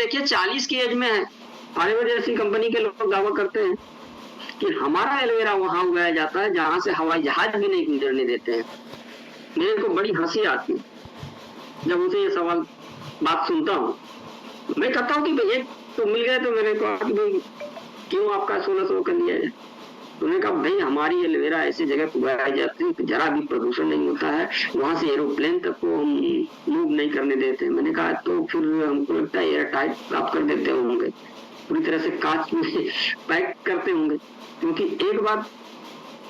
देखिए 40 की एज में है। फाइबर जैसी कंपनी के लोग दावा करते हैं कि हमारा एलोवेरा वहां उगाया जाता है जहां से हवाई जहाज भी नहीं गुजरने देते हैं। मेरे को बड़ी हंसी आती है जब उनसे ये सवाल बात सुनता हूँ। मैं कहता हूँ कि भैया तो मिल गए तो मैंने कहा कि भाई क्यों आपका 1600 कर लिया है। उन्होंने कहा भाई हमारी एलोवेरा ऐसी जगह उगाई जाती है कि जरा भी प्रदूषण नहीं होता है, वहां से एरोप्लेन तक को हम मूव नहीं करने देते। मैंने कहा तो फिर हमको लगता है एयर टाइट आप कर देते होंगे, पूरी तरह से कांच में पैक करते होंगे, क्योंकि एक बार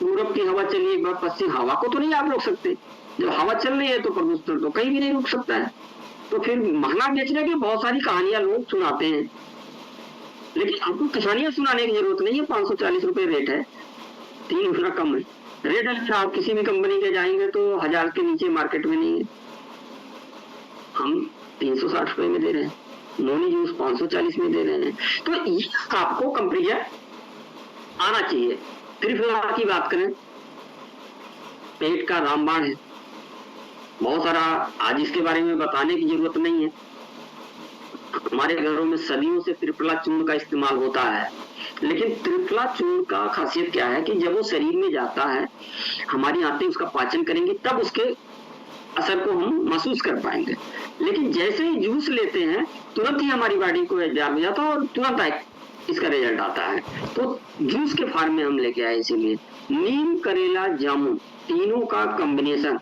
पूरब की हवा चली, एक बार पश्चिम, हवा को तो नहीं आप रोक सकते। जब हवा चल रही है तो प्रदूषण तो कहीं भी नहीं रुक सकता है। तो फिर महंगा बेचने की बहुत सारी कहानियां लोग सुनाते हैं, लेकिन आपको कहानियां सुनाने की जरूरत नहीं है। 540 रुपए रेट है, 3 गुना कम है रेट है। आप किसी भी कंपनी के जाएंगे तो 1000 के नीचे मार्केट में नहीं है। हम 360 रुपए में दे रहे हैं, नॉन यूज 540 में दे रहे हैं। तो आपको कंपेरिजन आना चाहिए। त्रिफला की बात करें, पेट का रामबाण है, बहुत सारा, आज इसके बारे में बताने की जरूरत नहीं है। हमारे घरों में सदियों से त्रिफला चूर्ण का इस्तेमाल होता है, लेकिन त्रिफला चूर्ण का खासियत क्या है कि जब वो शरीर में जाता है, हमारी आंतें उसका पाचन करेंगी, तब उसके असर को हम महसूस कर पाएंगे। लेकिन जैसे ही जूस लेते हैं तुरंत ही हमारी बॉडी को एब्जॉर्ब हो जाता है और तुरंत इसका रिजल्ट आता है। तो जूस के फॉर्म में हम लेके आए, इसीलिए नीम, करेला, जामुन, तीनों का कॉम्बिनेशन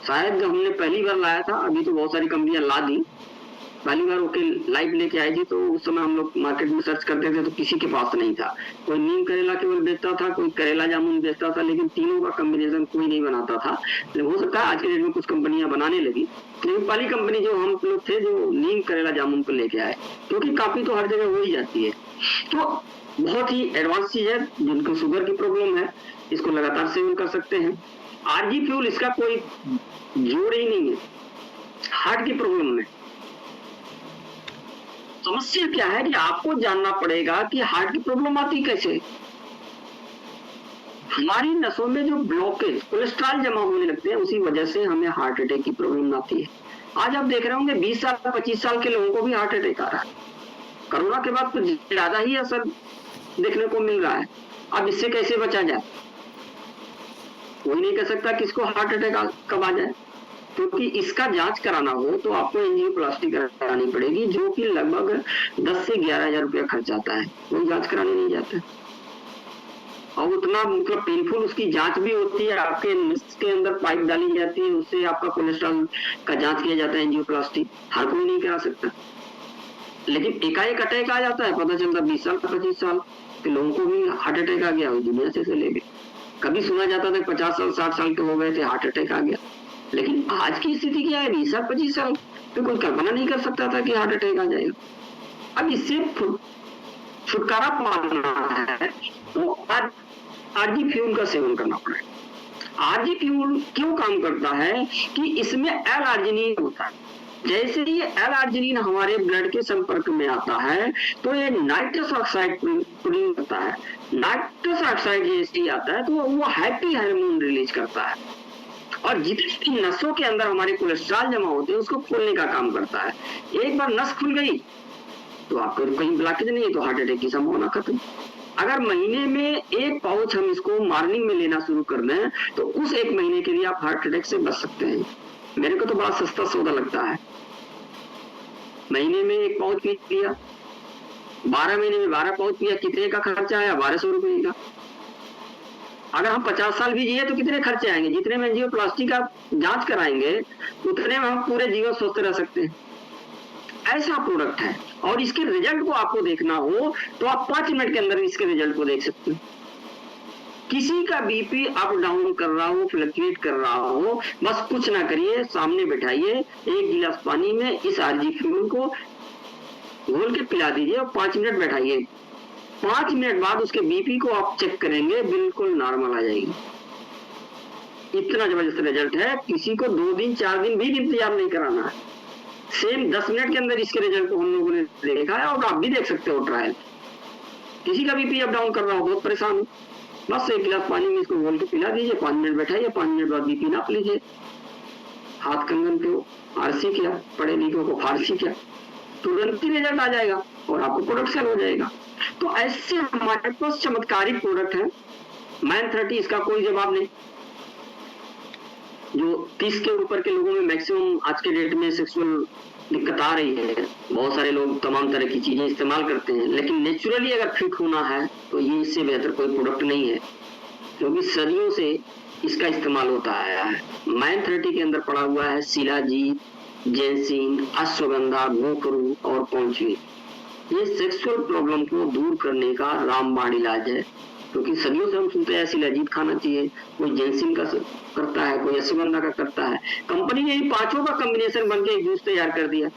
शायद हमने पहली बार लाया था, अभी तो बहुत सारी कंपनियां ला दी। पहली बार ओके लाइव लेके आई थी तो उस समय हम लोग मार्केट में सर्च करते थे तो किसी के पास नहीं था। कोई नीम करेला केवल बेचता था, कोई करेला जामुन बेचता था, लेकिन तीनों का कॉम्बिनेशन कोई नहीं बनाता था। लेकिन हो सकता है आज के डेट में कुछ कंपनियां बनाने लगी, लेकिन पहली कंपनी जो हम लोग थे जो नीम करेला जामुन को लेके आए, क्योंकि काफी तो हर जगह हो ही जाती है। तो बहुत ही एडवांस चीज है। जिनको शुगर की प्रॉब्लम है इसको लगातार सेवन कर सकते हैं। आरजी फ्यूल इसका कोई जोड़ ही नहीं है। हार्ट की प्रॉब्लम में समस्या क्या है कि आपको जानना पड़ेगा कि हार्ट की प्रॉब्लम आती कैसे। हमारी नसों में जो ब्लॉकेज, कोलेस्ट्रॉल जमा होने लगते हैं, उसी वजह से हमें हार्ट अटैक की प्रॉब्लम आती है। आज आप देख रहे होंगे 20 साल 25 साल के लोगों को भी हार्ट अटैक आ रहा है। कोरोना के बाद तो ज्यादा ही असर देखने को मिल रहा है। अब इससे कैसे बचा जाए, कोई नहीं कह सकता किसको हार्ट अटैक कब आ जाए, क्योंकि इसका जांच कराना हो तो आपको एंजियोप्लास्टी करानी पड़ेगी, जो कि लगभग 10 से 11,000 रुपया खर्च आता है। कोई जांच कराने नहीं जाता और उतना मतलब पेनफुल उसकी जांच भी होती है। आपके नस के अंदर पाइप डाली जाती है, उससे आपका कोलेस्ट्रॉल का जांच किया जाता है, एंजियोप्लास्टी हर कोई नहीं करा सकता। लेकिन एकाएक अटैक आ जाता है, पता चलता 20 साल 25 साल के लोगों को भी हार्ट अटैक आ गया, दुनिया से चले गए। कभी सुना जाता था 50 साल 60 साल के हो गए थे, हार्ट अटैक आ गया। लेकिन आज की स्थिति क्या है, 20 साल 25 साल तो कोई कल्पना नहीं कर सकता था कि हार्ट अटैक आ जाएगा। अब इससे छुटकारा पाना है तो आरजी फ्यूल का सेवन करना पड़ेगा। आरजी फ्यूल क्यों काम करता है कि इसमें एल आर्जिनिन होता है। जैसे ये एल आर्जिनिन हमारे ब्लड के संपर्क में आता है तो ये नाइट्रस ऑक्साइड प्रोड्यूस करता है। नाइट्रस ऑक्साइड जैसे ही आता है तो वो हैप्पी हार्मोन रिलीज करता है, और जितनी नसों के अंदर हमारे कोलेस्ट्रॉल जमा होते हैं उसको खोलने का काम करता है। एक बार नस खुल गई तो आपको कहीं ब्लॉकेज नहीं है तो हार्ट अटैक की संभावना खत्म। अगर महीने में 1 पाउच हम इसको मॉर्निंग में लेना शुरू कर दें तो उस 1 महीने के लिए आप हार्ट अटैक से बच सकते हैं। मेरे को तो बड़ा सस्ता सौदा लगता है। महीने में 1 पाउच पी लिया, 12 महीने में 12 पाउच पिया, कितने का खर्चा आया, 1200 रुपये का। अगर हम 50 साल भी जिए तो कितने खर्चे आएंगे, जितने में एंजियोप्लास्टी का जांच कराएंगे उतने में हम पूरे जीवन स्वस्थ रह सकते हैं। ऐसा प्रोडक्ट है, और इसके रिजल्ट को आपको देखना हो तो आप 5 मिनट के अंदर इसके रिजल्ट को देख सकते हैं। किसी का बीपी अप डाउन कर रहा हो, फ्लक्चुएट कर रहा हो, बस कुछ ना करिए, सामने बैठाइए, 1 गिलास पानी में इस आरजी फ्यूल को घोल के पिला दीजिए और 5 मिनट बैठाइए। 5 मिनट बाद उसके बीपी को आप चेक करेंगे, बिल्कुल नॉर्मल आ जाएगी। इतना जबरदस्त रिजल्ट है, किसी को 2 दिन 4 दिन भी इंतजार नहीं कराना है। सेम 10 मिनट के अंदर इसके रिजल्ट को हम लोगों ने देखा है, और आप भी देख सकते हो ट्रायल। किसी का बीपी अप डाउन कर रहा हो, बहुत परेशान हो, बस 1 गिलास पानी में इसको घोल के पिला दीजिए, 5 मिनट बैठाइए, 5 मिनट बाद बीपी नाप लीजिए। हाथ कंगन पे आरसी क्या, पढ़े लिखों को फारसी क्या, तुरंत ही रिजल्ट आ जाएगा और आपको प्रोडक्ट सेल हो जाएगा। तो ऐसे हमारे पास चमत्कारी प्रोडक्ट है। मैन 30 इसका कोई जवाब नहीं। जो 30 के ऊपर के लोगों में मैक्सिमम आज के डेट में सेक्सुअल दिक्कत आ रही है, बहुत सारे लोग तमाम तरह की चीजें इस्तेमाल करते हैं, लेकिन नेचुरली अगर फिट होना है तो ये इससे बेहतर कोई प्रोडक्ट नहीं है, क्योंकि सदियों से इसका इस्तेमाल होता आया है। मैन 30 के अंदर पड़ा हुआ है शिलाजीत, जैंसिन, अश्वगंधा, गोकरू और पौंचवी। ये सेक्सुअल प्रॉब्लम को दूर करने का रामबाण इलाज है, क्योंकि सदियों से हम सुनते हैं शिलाजीत खाना चाहिए, कोई जैंसिन का करता है, कोई अश्वगंधा का करता है। कंपनी ने पांचों का कॉम्बिनेशन बनके एक जूस तैयार कर दिया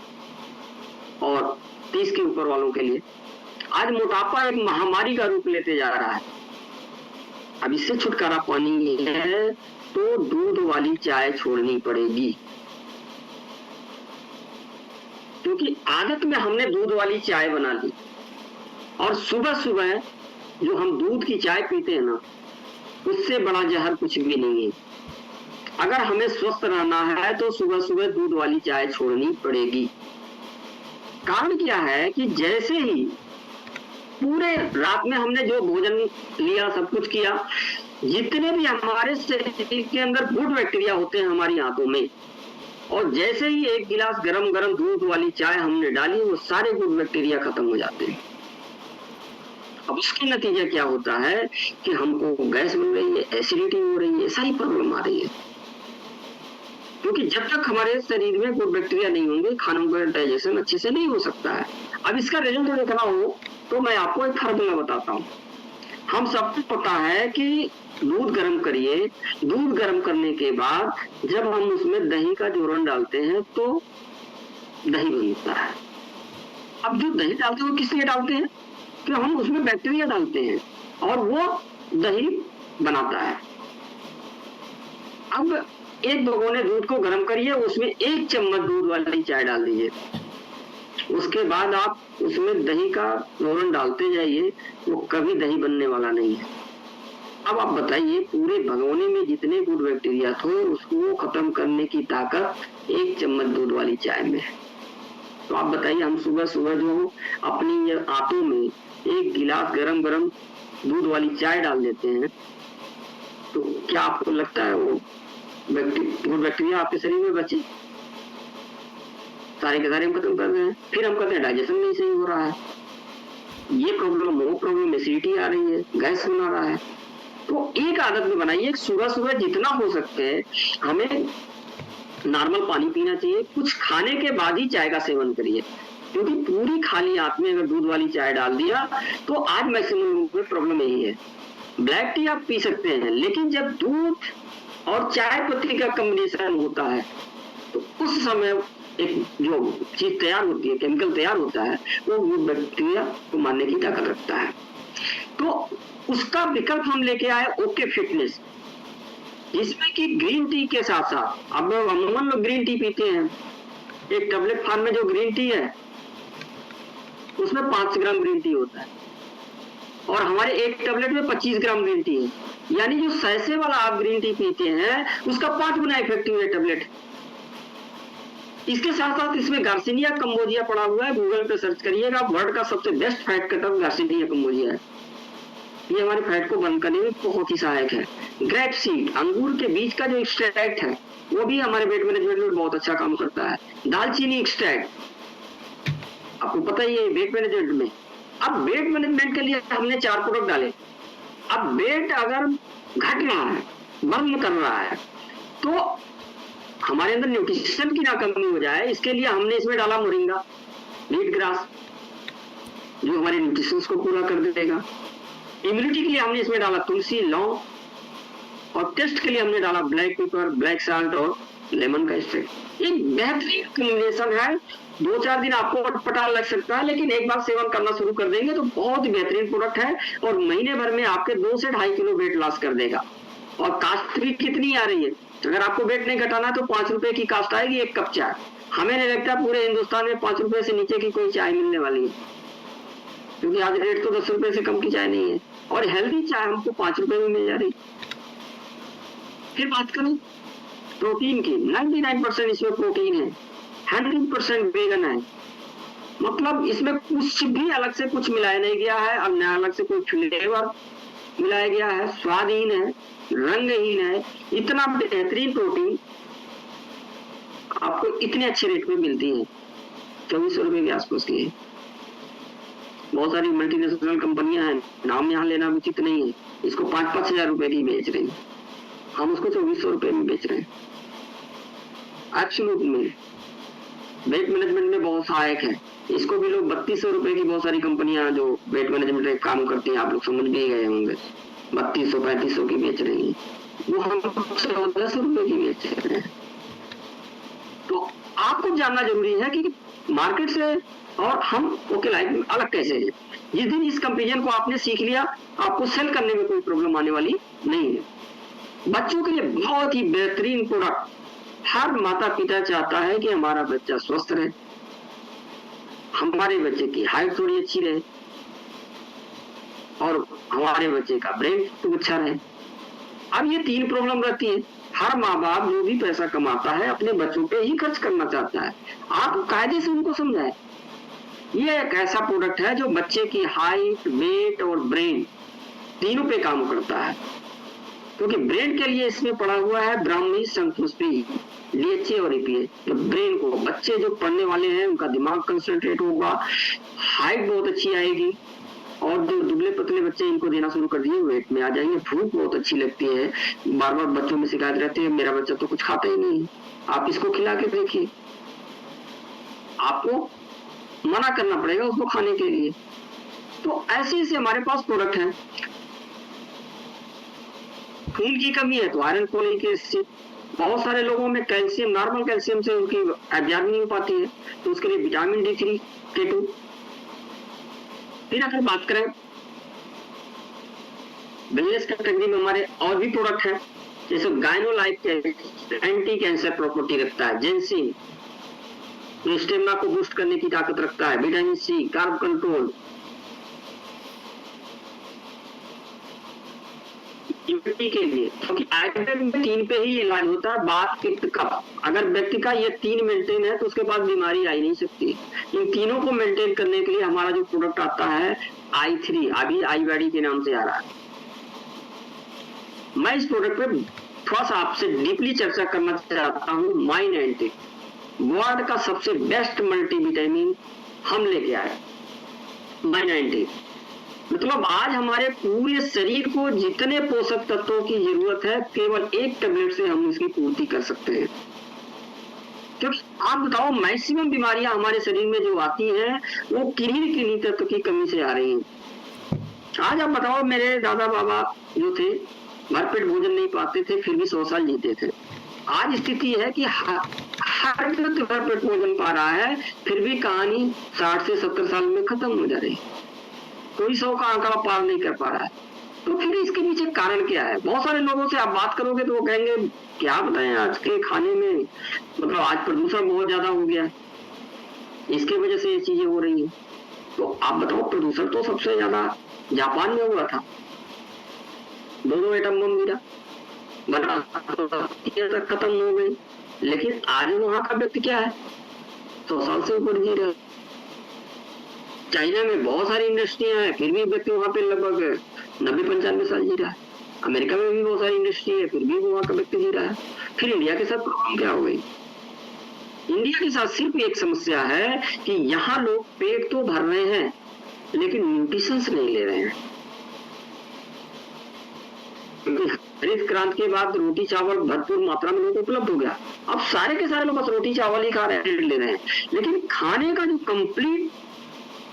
और 30 के ऊपर वालों के लिए। आज मोटापा एक महामारी का रूप लेते जा रहा है। अब इससे छुटकारा पानी है तो दूध वाली चाय छोड़नी पड़ेगी, क्योंकि आदत में हमने दूध वाली चाय बना ली और सुबह सुबह जो हम दूध की चाय पीते हैं ना, उससे बड़ा जहर कुछ भी नहीं है। अगर हमें स्वस्थ रहना है तो सुबह सुबह दूध वाली चाय छोड़नी पड़ेगी। कारण क्या है कि जैसे ही पूरे रात में हमने जो भोजन लिया, सब कुछ किया, जितने भी हमारे शरीर के अंदर गुड बैक्टीरिया होते हैं हमारी आंतों में, और जैसे ही एक गिलास गरम गरम दूध वाली चाय हमने डाली, वो सारे गुड बैक्टीरिया खत्म हो जाते हैं। अब उसके नतीजा क्या होता है कि हमको गैस बन रही है, एसिडिटी हो रही है, सारी प्रॉब्लम आ रही है, क्योंकि जब तक हमारे शरीर में गुड बैक्टीरिया नहीं होंगे, खानों का डाइजेशन अच्छे से नहीं हो सकता है। अब इसका रिजल्ट देखना हो तो मैं आपको एक फार्मूला बताता हूँ। हम सबको पता है कि दूध गर्म करिए, दूध गर्म करने के बाद जब हम उसमें दही का जोरन डालते हैं तो दही बनता है। अब जो दही डालते हैं वो किस लिए डालते हैं? कि हम उसमें बैक्टीरिया डालते हैं और वो दही बनाता है। अब एक भगोने दूध को गर्म करिए, उसमें 1 चम्मच दूध वाली चाय डाल दीजिए, उसके बाद आप उसमें दही का जोरन डालते जाइए, वो कभी दही बनने वाला नहीं है। अब आप बताइए, पूरे भगोने में जितने गुड बैक्टीरिया थे उसको खत्म करने की ताकत 1 चम्मच दूध वाली चाय में है। तो आप बताइए, हम सुबह सुबह जो अपनी आंतों में 1 गिलास गरम गरम दूध वाली चाय डाल देते हैं, तो क्या आपको लगता है वो गुड बैक्टीरिया आपके शरीर में बचे? सारे के सारे हम खत्म कर रहे हैं। फिर हम कहते हैं डाइजेशन नहीं सही हो रहा है, ये प्रॉब्लम वो प्रॉब्लम, एसिडिटी आ रही है, गैस बना रहा है। तो एक आदत में बनाइए, सुबह सुबह जितना हो सकते हैं हमें नॉर्मल पानी पीना चाहिए, कुछ खाने के बाद ही चाय का सेवन करिए, क्योंकि पूरी खाली आंत में अगर दूध वाली चाय डाल दिया तो आज मैक्सिमम लोगों में प्रॉब्लम यही है। ब्लैक टी आप पी सकते हैं, लेकिन जब दूध और चाय पत्ती का कॉम्बिनेशन होता है तो उस समय एक जो चीज तैयार होती है, केमिकल तैयार होता है, वो बैक्टीरिया को मारने की ताकत रखता है। तो उसका विकल्प हम लेके आए ओके फिटनेस, जिसमें कि ग्रीन टी के साथ साथ, अब अमूमन लोग ग्रीन टी पीते हैं, एक टैबलेट फॉर्म में जो ग्रीन टी है उसमें 5 ग्राम ग्रीन टी होता है और हमारे एक टैबलेट में 25 ग्राम ग्रीन टी है, यानी जो सैसे वाला आप ग्रीन टी पीते हैं उसका 5 गुना इफेक्टिव है टैबलेट। इसके साथ साथ इसमें गार्सिनिया कंबोजिया पड़ा हुआ है, गूगल पे सर्च करिएगा, वर्ल्ड का सबसे best fat cutter garcinia cambogia है। ये हमारे फैट को बंद करने में बहुत ही सहायक है। ग्रेप सीड, अंगूर के बीज का जो एक्सट्रैक्ट है वो भी हमारे वेट मैनेजमेंट में बहुत अच्छा काम करता है। दालचीनी एक्सट्रैक्ट, आपको पता ही है वेट मैनेजमेंट में। अब वेट मैनेजमेंट के लिए हमने 4 प्रोडक्ट डाले। अब वेट अगर घट रहा है, बर्न कर रहा है, तो हमारे अंदर न्यूट्रिशन की ना कमी हो जाए, इसके लिए हमने इसमें डाला मोरिंगा, वीट ग्रास, जो हमारे न्यूट्रिशन को पूरा कर देगा। इम्यूनिटी के लिए हमने इसमें डाला तुलसी, लौंग, और टेस्ट के लिए हमने डाला ब्लैक पेपर, ब्लैक साल्ट और लेमन का एक्सट्रैक्ट। एक बेहतरीन कॉम्बिनेशन है। 2-4 दिन आपको अटपटा लग सकता है, लेकिन एक बार सेवन करना शुरू कर देंगे तो बहुत ही बेहतरीन प्रोडक्ट है और महीने भर में आपके 2 से 2.5 किलो वेट लॉस कर देगा। और कास्ट भी कितनी आ रही है, अगर आपको वेट नहीं घटाना तो 5 रुपए की कास्ट आएगी 1 कप चाय। हमें नहीं लगता पूरे हिंदुस्तान में 5 रुपए से नीचे की कोई चाय मिलने वाली है, क्योंकि आज रेट तो 10 रुपए से कम की चाय नहीं है और हेल्दी चाय हमको 5 रुपए में मिल जा रही। फिर बात करें प्रोटीन की, 99% इसमें प्रोटीन है, 100% वेगन है, मतलब इसमें कुछ भी अलग से कुछ मिलाया नहीं गया है, और न अलग से कोई फ्लेवर मिलाया गया है, स्वादहीन है, रंगहीन है। इतना बेहतरीन प्रोटीन आपको इतने अच्छे रेट में मिलती है, 2400 रुपए के आसपास की है। बहुत सारी मल्टीनेशनल कंपनियां हैं, नाम यहाँ लेना उचित नहीं है, इसको 5-5 हजार रुपए की बेच रही हैं, हम उसको 2400 रुपए में बेच रहे हैं। एब्सोल्यूट में वेट मैनेजमेंट में बहुत सहायक है। इसको भी लोग 3200 रुपए की, बहुत सारी कंपनियां जो वेट मैनेजमेंट में काम करती हैं, आप लोग समझ भी गए होंगे, 3200-3500 की बेच रही है, वो हम 1400 रुपए की बेच रहे हैं। तो आपको जानना जरूरी है कि मार्केट से और हम ओके लाइफ में अलग कैसे है। जिस दिन इस कंपेरिजन को आपने सीख लिया, आपको सेल करने में कोई प्रॉब्लम आने वाली नहीं है। बच्चों के लिए बहुत ही बेहतरीन प्रोडक्ट। हर माता पिता चाहता है कि हमारा बच्चा स्वस्थ रहे, हमारे बच्चे की हाइट थोड़ी अच्छी रहे, और हमारे बच्चे का ब्रेन तो अच्छा रहे। अब ये 3 प्रॉब्लम रहती है। हर माँ बाप जो भी पैसा कमाता है अपने बच्चों पे ही खर्च करना चाहता है। आप कायदे से उनको समझाएं। ये एक ऐसा प्रोडक्ट है जो बच्चे की हाइट, वेट और ब्रेन तीनों पे काम करता है, क्योंकि ब्रेन के लिए इसमें पड़ा हुआ है ब्राह्मी, शंकुस्पी, डीएचए और ईपीए। तो ब्रेन को, बच्चे जो पढ़ने वाले हैं उनका दिमाग कंसंट्रेट होगा, हाइट बहुत अच्छी आएगी, और जो दुबले पतले बच्चे इनको देना शुरू कर दिए वेट में आ जाएंगे। भूख बहुत अच्छी लगती है, बार बार बच्चों में शिकायत रहती है मेरा बच्चा तो कुछ खाता ही नहीं। आप इसको खिला के देखिए, आपको मना करना पड़ेगा उसको खाने के लिए। तो ऐसे ऐसे हमारे पास प्रोडक्ट हैं। खून की कमी है तो आयरन फोलिक एसिड, बहुत सारे लोगों में कैल्शियम, नॉर्मल कैल्शियम से उनकी एब्जॉर्ब नहीं हो पाती है, तो उसके लिए विटामिन D3, K2। फिर अगर बात करें वेलनेस कैटेगरी में, हमारे और भी प्रोडक्ट है, जैसे गायनोलाइफ के एंटी कैंसर प्रॉपर्टी रखता है, जेंसिन जो स्टेमिना को बूस्ट करने की ताकत रखता है, vitamin C, carb control, immunity के लिए, क्योंकि आयरन में 3 पे ही इलाज होता है, बात पित्त का। अगर व्यक्ति का ये 3 मेंटेन है तो उसके पास बीमारी आ ही नहीं सकती। इन तीनों को मेंटेन करने के लिए हमारा जो प्रोडक्ट आता है I3, अभी आईवैडी के नाम से आ रहा है। मैं इस प्रोडक्ट पे थोड़ा सा आपसे डीपली चर्चा करना चाहता हूँ। माई90 वर्ल्ड का सबसे बेस्ट मल्टीविटामिन हम लेके आए। माई90 मतलब आज हमारे पूरे शरीर को जितने पोषक तत्वों की जरूरत है, केवल एक टेबलेट से हम इसकी पूर्ति कर सकते हैं। क्योंकि आप बताओ, मैक्सिमम बीमारियां हमारे शरीर में जो आती हैं वो किन्हीं तत्व की कमी से आ रही हैं। आज आप बताओ, मेरे दादा बाबा जो थे भरपेट भोजन नहीं पाते थे, फिर भी 100 साल जीते थे। आज स्थिति है कि हर व्यक्ति भरपेट भोजन पा रहा है, फिर भी कहानी 60 से 70 साल में खत्म हो जा रही है। कोई 100 का आंकड़ा पार नहीं कर पा रहा है। तो फिर इसके पीछे कारण क्या है? बहुत सारे लोगों से आप बात करोगे तो वो कहेंगे क्या बताएं, आज के खाने में मतलब आज प्रदूषण बहुत ज्यादा हो गया, इसकी वजह से ये चीजें हो रही है। तो आप बताओ, प्रदूषण तो सबसे ज्यादा जापान में हुआ था, 2 एटम बम गिरा, बना तक खत्म हो गई। लेकिन आज वहां का व्यक्ति क्या है, 100 साल से ऊपर जी रहा है। चाइना में बहुत सारी इंडस्ट्रियां हैं, फिर भी व्यक्ति वहां पे लगभग 90-95 साल जी रहा है। अमेरिका में भी बहुत सारी इंडस्ट्री है, फिर भी वहां का व्यक्ति जी रहा है। फिर इंडिया के साथ प्रॉब्लम क्या हो गई? इंडिया के साथ सिर्फ एक समस्या है कि यहाँ लोग पेट तो भर रहे हैं लेकिन न्यूट्रिशंस नहीं ले रहे हैं। क्योंकि हरित क्रांति के बाद रोटी चावल भरपूर मात्रा में लोगों को उपलब्ध हो गया, अब सारे के सारे लोग बस रोटी चावल ही खा रहे हैं, ले रहे हैं। लेकिन खाने का जो कंप्लीट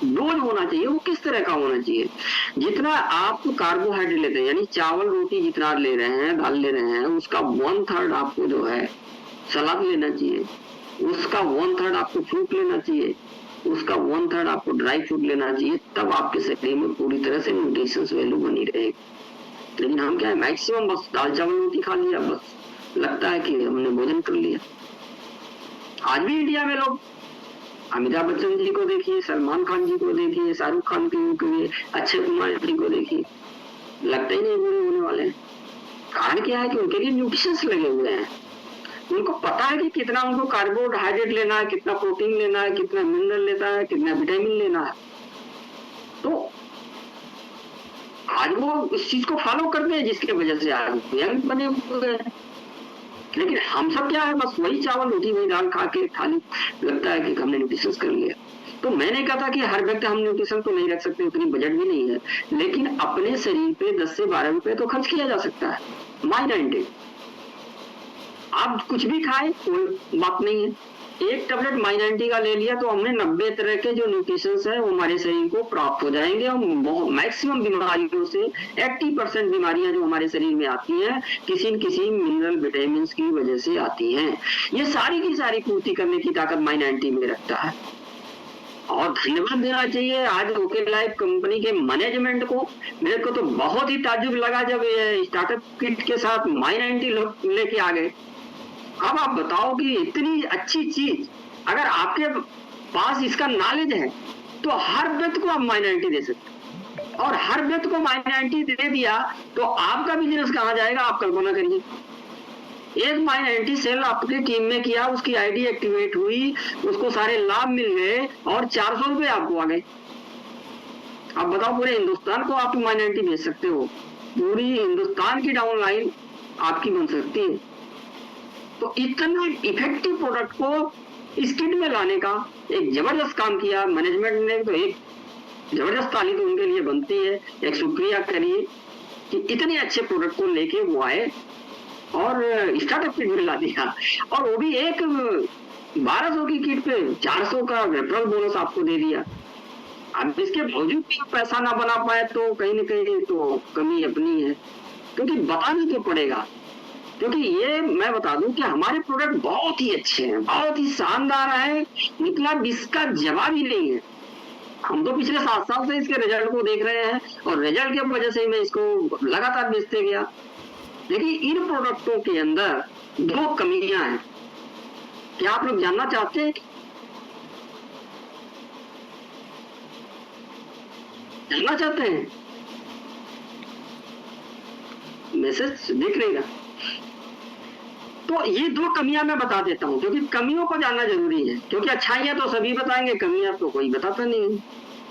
डोज होना चाहिए वो किस तरह का होना चाहिए? जितना आप कार्बोहाइड्रेट लेते हैं, यानी चावल रोटी जितना ले रहे हैं, दाल ले रहे हैं, उसका 1/3 आपको जो है सलाद लेना चाहिए, उसका 1/3 आपको फ्रूट लेना चाहिए, उसका 1/3 आपको ड्राई फ्रूट लेना चाहिए। तब आपके शरीर में पूरी तरह से न्यूट्रिशंस वैल्यू बनी रहेगी। लेकिन हम क्या है, मैक्सिमम बस दाल चावल रोटी खा लिया, बस लगता है कि हमने भोजन कर लिया। आज भी इंडिया में लोग अमिताभ बच्चन जी को देखिए, सलमान खान जी को देखिए, शाहरुख खान को भी, अक्षय कुमार जी को देखिए, लगता ही नहीं बूढ़े होने वाले हैं। कारण क्या है कि उनके लिए न्यूट्रिशंस लगे हुए हैं। उनको पता है कि कितना उनको कार्बोहाइड्रेट लेना है, कितना प्रोटीन लेना है, कितना मिनरल लेना है, कितना विटामिन लेना है। तो आज वो इस चीज को फॉलो करते हैं, जिसकी वजह से आज यंग बने हुए हैं। लेकिन हम सब क्या है, बस वही चावल रोटी वही दाल खा के खाली लगता है कि हमने न्यूट्रिशन कर लिया। तो मैंने कहा था कि हर व्यक्ति हम न्यूट्रिशन तो नहीं रख सकते, उतनी बजट भी नहीं है, लेकिन अपने शरीर पे 10 से 12 रुपए तो खर्च किया जा सकता है। माइंड आप कुछ भी खाएं कोई बात नहीं है, एक टेबलेट माइनॉरिटी का ले लिया तो हमने 90 तरह के जो न्यूट्रिशन है वो हमारे शरीर को प्राप्त हो जाएंगे। और मैक्सिमम बीमारियों से 80% बीमारियां जो हमारे शरीर में आती हैं किसी न किसी मिनरल विटामिन की वजह से आती हैं। ये सारी की सारी पूर्ति करने की ताकत माइनॉरिटी में रखता है। और धन्यवाद देना चाहिए आज ओके लाइफ कंपनी के मैनेजमेंट को। मेरे को तो बहुत ही ताज्जुब लगा जब ये स्टार्टअप किट के साथ माइनॉरिटी लोग लेके आ गए। अब आप बताओ कि इतनी अच्छी चीज अगर आपके पास इसका नॉलेज है तो हर व्यक्ति को आप माइनॉरिटी दे सकते, और हर व्यक्ति को माइनॉरिटी दे दिया तो आपका बिजनेस कहाँ जाएगा आप कल्पना करिए। एक माइनॉरिटी सेल आपकी टीम में किया, उसकी आईडी एक्टिवेट हुई, उसको सारे लाभ मिल गए और 400 रुपए आपको आ गए। अब बताओ पूरे हिंदुस्तान को आप माइनॉरिटी भेज सकते हो, पूरी हिंदुस्तान की डाउनलाइन आपकी बन सकती है। तो इतना इफेक्टिव प्रोडक्ट को इस किट में लाने का एक जबरदस्त काम किया मैनेजमेंट ने, तो एक जबरदस्त ताली तो उनके लिए बनती है। एक शुक्रिया करिए कि इतने अच्छे प्रोडक्ट को लेके वो आए और स्टार्टअप किट में ला दिया, और वो भी एक 1200 की किट पे 400 का रेफरल बोनस आपको दे दिया। अब इसके बावजूद भी पैसा ना बना पाए तो कहीं ना कहीं तो कमी अपनी है, क्योंकि बताना तो पड़ेगा। क्योंकि ये मैं बता दूं कि हमारे प्रोडक्ट बहुत ही अच्छे हैं, बहुत ही शानदार है, मतलब इसका जवाब ही नहीं है। हम तो पिछले 7 साल से इसके रिजल्ट को देख रहे हैं और रिजल्ट की वजह से मैं इसको लगातार बेचते गया। लेकिन इन प्रोडक्टों के अंदर 2 कमियां हैं। क्या आप लोग जानना चाहते हैं? जानना चाहते हैं? मैसेज दिख रहेगा। तो ये 2 कमियां मैं बता देता हूं, क्योंकि कमियों को जानना जरूरी है, क्योंकि अच्छाइयां तो सभी बताएंगे, कमियां तो कोई बताता नहीं है।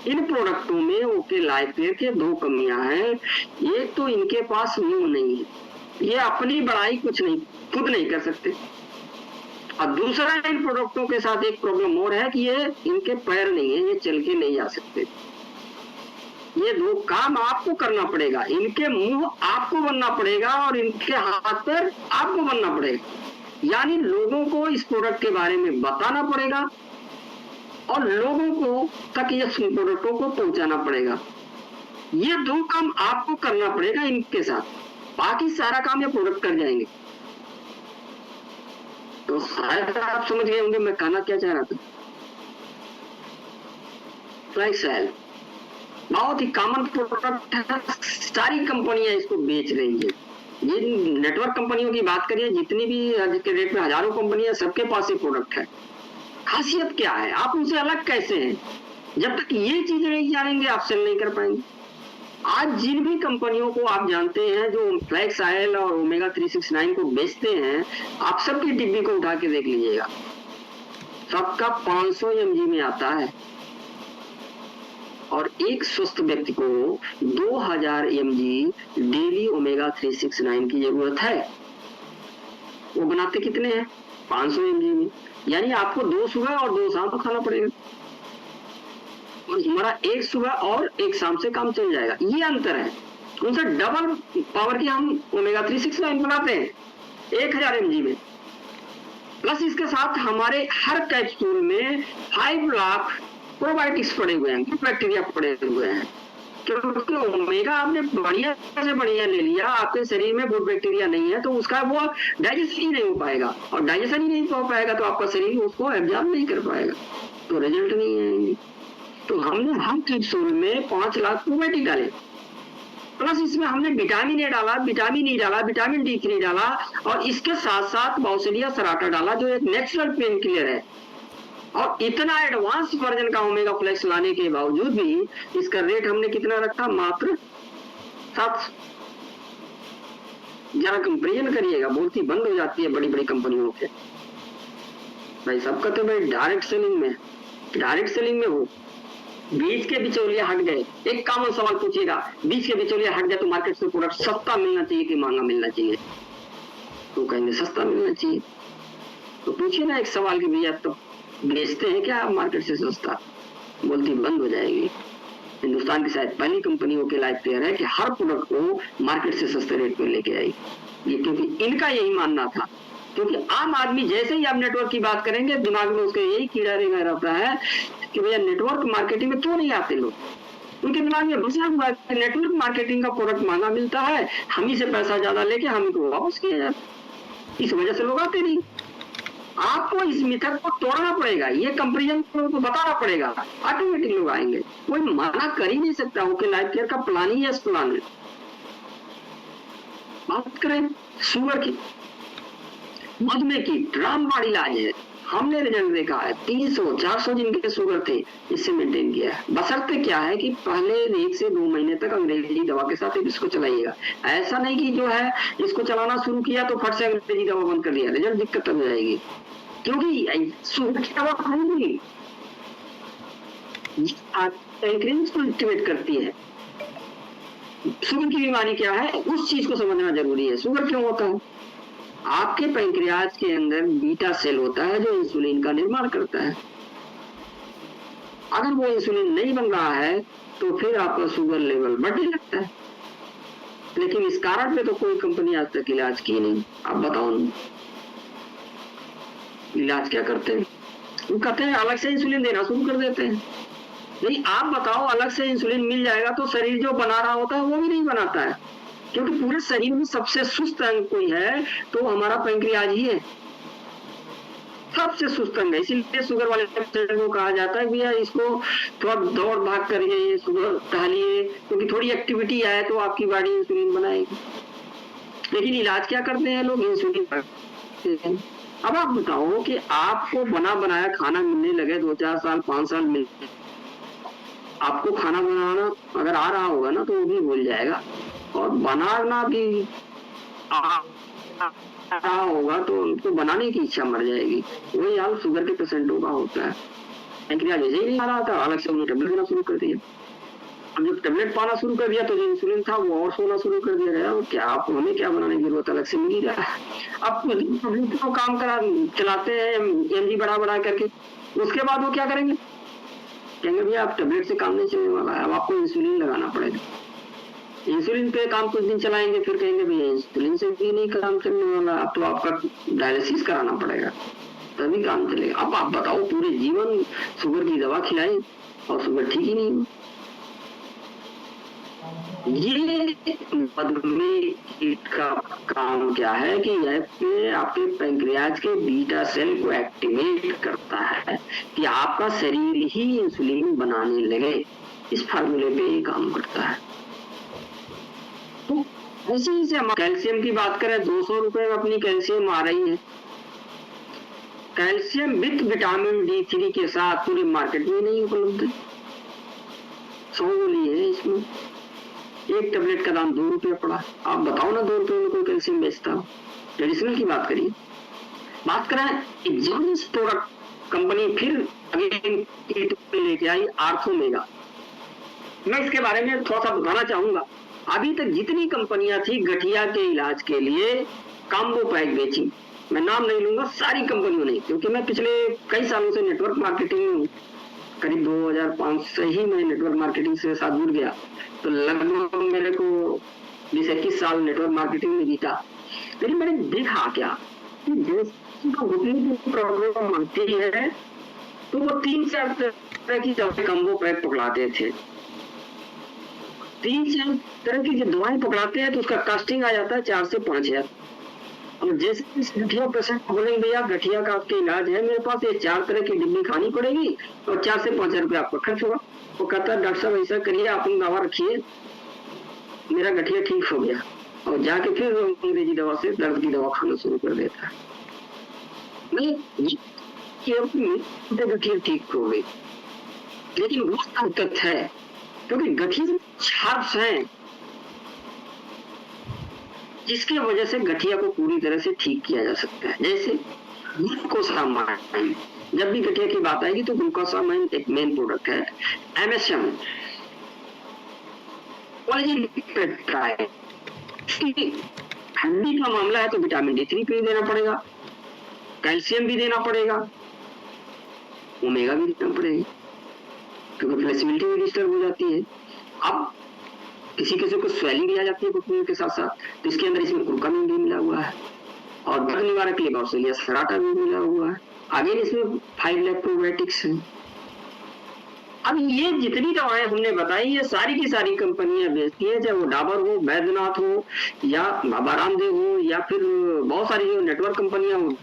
इन प्रोडक्टों में ओके लाइफ केयर के 2 कमियां हैं। एक तो इनके पास मुंह नहीं है, ये अपनी बड़ाई कुछ नहीं खुद नहीं कर सकते, और दूसरा इन प्रोडक्टों के साथ एक प्रॉब्लम और है कि ये इनके पैर नहीं है, ये चल के नहीं आ सकते। ये 2 काम आपको करना पड़ेगा, इनके मुंह आपको बनना पड़ेगा और इनके हाथ पैर आपको बनना पड़ेगा। यानी लोगों को इस प्रोडक्ट के बारे में बताना पड़ेगा और लोगों को तक ये प्रोडक्टों को पहुंचाना पड़ेगा। ये 2 काम आपको करना पड़ेगा इनके साथ, बाकी सारा काम ये प्रोडक्ट कर जाएंगे। तो शायद आप समझ गए होंगे मैं कहना क्या चाह रहा था। फ्लैक्सेल बहुत ही कॉमन प्रोडक्ट है, सारी कंपनियां इसको बेच रही है। ये नेटवर्क कंपनियों की बात करिए, जितनी भी आज के डेट में हजारों कंपनियां, सबके पास ये प्रोडक्ट है। खासियत क्या है, आप उनसे अलग कैसे हैं? जब तक ये चीजें नहीं जानेंगे आप सेल नहीं कर पाएंगे। आज जिन भी कंपनियों को आप जानते हैं जो फ्लैक्स ऑयल और ओमेगा 369 को बेचते हैं, आप सबकी डिब्बी को उठा के देख लीजिएगा, सबका 500 mg में आता है, और एक स्वस्थ व्यक्ति को 2000 mg डेली ओमेगा 369 की जरूरत है। वो बनाते कितने हैं? 500 mg में, यानी आपको 2 सुबह और 2 शाम को खाना पड़ेगा, और हमारा 1 सुबह और 1 शाम से काम चल जाएगा। ये अंतर है, उनसे डबल पावर की हम ओमेगा 369 बनाते हैं 1000 mg में, प्लस इसके साथ हमारे हर कैप्सूल में 5 लाख प्रोबायोटिक्स पड़े हुए हैं, बैक्टीरिया पड़े हुए हैं। क्योंकि ओमेगा आपने बढ़िया से बढ़िया ले लिया, आपके शरीर में गुड बैक्टीरिया नहीं है तो उसका वो डाइजेशन ही नहीं हो पाएगा, और डाइजेशन ही नहीं हो पाएगा तो आपका शरीर उसको एब्जॉर्ब नहीं कर पाएगा, तो रिजल्ट नहीं आएंगे। तो हमने हर कैप्सूल में 5 लाख प्रोबायोटिक डाले, प्लस इसमें हमने विटामिन ए डाला, विटामिन ई डाला, विटामिन D3 डाला, और इसके साथ साथ बाउसेलिया सराटा डाला जो एक नेचुरल पेन किलर है। और इतना एडवांस वर्जन का ओमेगा फ्लेक्स लाने के बावजूद भी इसका रेट हमने कितना रखा? मात्र 700। जरा कंपेरिजन करिएगा, बोलती बंद हो जाती है बड़ी बड़ी कंपनियों के। भाई सब कहते भाई डायरेक्ट सेलिंग में हो, बीच के बिचौलिया हट गए। एक कॉमन सवाल पूछिएगा, बीच के बिचौलिया हट गए तो मार्केट से प्रोडक्ट सस्ता मिलना चाहिए कि महंगा मिलना चाहिए? तो कहेंगे सस्ता मिलना चाहिए। तो पूछिए ना एक सवाल कि भैया तो बेचते हैं क्या आप मार्केट से सस्ता? बोलती बंद हो जाएगी। हिंदुस्तान की शायद पहली कंपनी के लायक तैयार है कि हर प्रोडक्ट को मार्केट से सस्ते रेट पर लेके आई। ये क्योंकि इनका यही मानना था, क्योंकि आम आदमी जैसे ही आप नेटवर्क की बात करेंगे दिमाग में उसके यही कीड़ा रहता है कि भैया नेटवर्क मार्केटिंग में क्यों नहीं आते लोग। उनके दिमाग में बसा हुआ है नेटवर्क मार्केटिंग का प्रोडक्ट महंगा मिलता है, हम ही से पैसा ज्यादा लेके हम इनको वापस किया जाए, इस वजह से लोग आते नहीं। आपको इस मेथड को तोड़ना पड़ेगा, ये कंपेरिजन को बताना पड़ेगा, ऑटोमेटिक लोग आएंगे। कोई मना कर ही नहीं सकता। ओके लाइफ केयर का प्लान ही प्लान है। बात करें शुगर की, मधुमेह की, रामबाण इलाज है। हमने रिजल्ट देखा है 300-400 जिनके शुगर थे इससे मेंटेन किया है। बशर्ते क्या है कि पहले 1 से 2 महीने तक अंग्रेजी दवा के साथ इसको चलाइएगा। ऐसा नहीं कि जो है इसको चलाना शुरू किया तो फट से अंग्रेजी दवा बंद कर दिया, रिजल्ट दिक्कत हो जाएगी। क्योंकि शुगर की दवा खाएंगी पैंक्रियाज को एक्टिवेट करती है। शुगर की बीमारी क्या है उस चीज को समझना जरूरी है। शुगर क्यों होता है? आपके पैंक्रियाज के अंदर बीटा सेल होता है जो इंसुलिन का निर्माण करता है। अगर वो इंसुलिन नहीं बन रहा है तो फिर आपका शुगर लेवल बढ़ने लगता है। लेकिन इस कारण पे तो कोई कंपनी आज तक इलाज की नहीं। आप बताओ इलाज क्या करते हैं? वो कहते हैं अलग से इंसुलिन देना शुरू कर देते हैं। नहीं, आप बताओ अलग से इंसुलिन मिल जाएगा तो शरीर जो बना रहा होता है वो भी नहीं बनाता है, क्योंकि पूरे शरीर में सबसे सुस्त अंग कोई है तो हमारा पैंक्रियाज ही है, सबसे सुस्त अंग है। इसीलिए शुगर वाले पेशेंट को कहा जाता है भैया इसको थोड़ा दौड़ भाग करिए, शुगर टहलिए, क्योंकि थोड़ी एक्टिविटी आए तो आपकी बॉडी इंसुलिन बनाएगी। लेकिन इलाज क्या करते हैं लोग? इंसुलिन। अब आप बताओ कि आपको बना बनाया खाना मिलने लगे 2-4 साल 5 साल में, आपको खाना बनाना अगर आ रहा होगा ना तो वो भी भूल जाएगा, और बनाना भी आ रहा होगा तो उनको बनाने की इच्छा मर जाएगी। वही हाल शुगर के पेशेंटों का होता है। पैंक्रियाज वैसे ही नहीं आ रहा था, अलग से उन्हें टेबलेट देना शुरू कर दिया। अब जब टेबलेट पाना शुरू कर दिया तो जो इंसुलिन था वो और सोना शुरू कर दिया गया। क्या आप हमें क्या बनाने की जरूरत, अलग से मिल ही रहा है। अब तो काम करा चलाते हैं एमजी बढ़ा करके, उसके बाद वो क्या करेंगे? कहेंगे भैया आप टेबलेट से काम नहीं चलने वाला है, अब आपको इंसुलिन लगाना पड़ेगा। इंसुलिन पे काम कुछ दिन चलाएंगे, फिर कहेंगे भैया इंसुलिन से भी नहीं काम चलने वाला, अब तो आपका डायलिसिस कराना पड़ेगा तभी काम चलेगा। अब आप बताओ पूरे जीवन शुगर की दवा खिलाई और शुगर ठीक ही नहीं। ये मधुमेह का काम क्या है कि यह आपके पैंक्रियाज के बीटा सेल को एक्टिवेट करता है कि आपका शरीर ही इंसुलिन बनाने लगे। इस फार्मूले पे ही काम करता है। तो इसी से हम कैल्शियम की बात करें, 200 रुपए में अपनी कैल्शियम आ रही है। कैल्शियम विथ विटामिन D3 के साथ पूरी मार्केट में नहीं उपलब्ध है। 100 गोली है इसमें, एक टेबलेट का दाम 2 रुपये पड़ा। आप बताओ ना 2 रुपये में कोई कैल्शियम बेचता हो? ट्रेडिशनल की बात करिए। बात करें एग्जाम्स प्रोडक्ट कंपनी फिर अगेन लेके आई आर्थोमेगा। मैं इसके बारे में थोड़ा सा बताना चाहूंगा। अभी तक जितनी कंपनियां थी गठिया के इलाज के लिए कॉम्बो पैक बेची, मैं नाम नहीं लूंगा, सारी कंपनियों ने, क्योंकि मैं पिछले कई सालों से नेटवर्क मार्केटिंग में हूँ। करीब 2005 से ही मैं नेटवर्क मार्केटिंग से साथ जुड़ गया, तो लगभग मेरे को 20-21 साल नेटवर्क मार्केटिंग में बीता। लेकिन मैंने देखा क्या कि जैसे प्रॉब्लम आती है तो वो 3-4 तरह की कॉम्बो पैक पकड़ाते थे। 3-4 तरह की जब दवाएं पकड़ाते हैं तो उसका कॉस्टिंग आ जाता है 4 से 5 हजार। और जैसे गठिया पेशेंट बोलेंगे भैया गठिया का आपके इलाज है मेरे पास, ये 4 तरह की डिब्बी खानी पड़ेगी और 4 से 5 हजार रुपये आपका खर्च होगा। वो कहता है डॉक्टर साहब ऐसा करिए आप दवा रखिए, मेरा गठिया ठीक हो गया, और जाके फिर अंग्रेजी दवा से दर्द की दवा खाना शुरू कर देता है। गठिया ठीक हो गई, लेकिन वो ताकत है क्योंकि गठिया छाप्स हैं। जिसकी वजह से गठिया को पूरी तरह से ठीक किया जा सकता है। जैसे ग्लूकोसामाइन, जब भी गठिया की बात आएगी तो ग्लूकोसामाइन एक मेन प्रोडक्ट है। एमएसएम, हड्डी का मामला है तो विटामिन D3 भी देना पड़ेगा, कैल्शियम भी देना पड़ेगा, ओमेगा भी देना पड़ेगा, क्योंकि फ्लेक्सिबिलिटी भी डिस्टर्ब हो जाती है। अब किसी किसी को स्वेलिंग भी आ जाती है घुटनों के साथ साथ, तो इसके अंदर इसमें कुर्कुमिन भी मिला हुआ है और दर्द निवारक के लिए बाउसेलिया सराटा भी मिला हुआ है। आगे इसमें 5 लाख प्रोबायोटिक्स हैं। अब ये जितनी दवाएं हमने बताई ये सारी की सारी कंपनियां बेचती है, चाहे वो डाबर हो, बैद्यनाथ हो या बाबा रामदेव हो या फिर बहुत सारी जो नेटवर्क कंपनियां हो।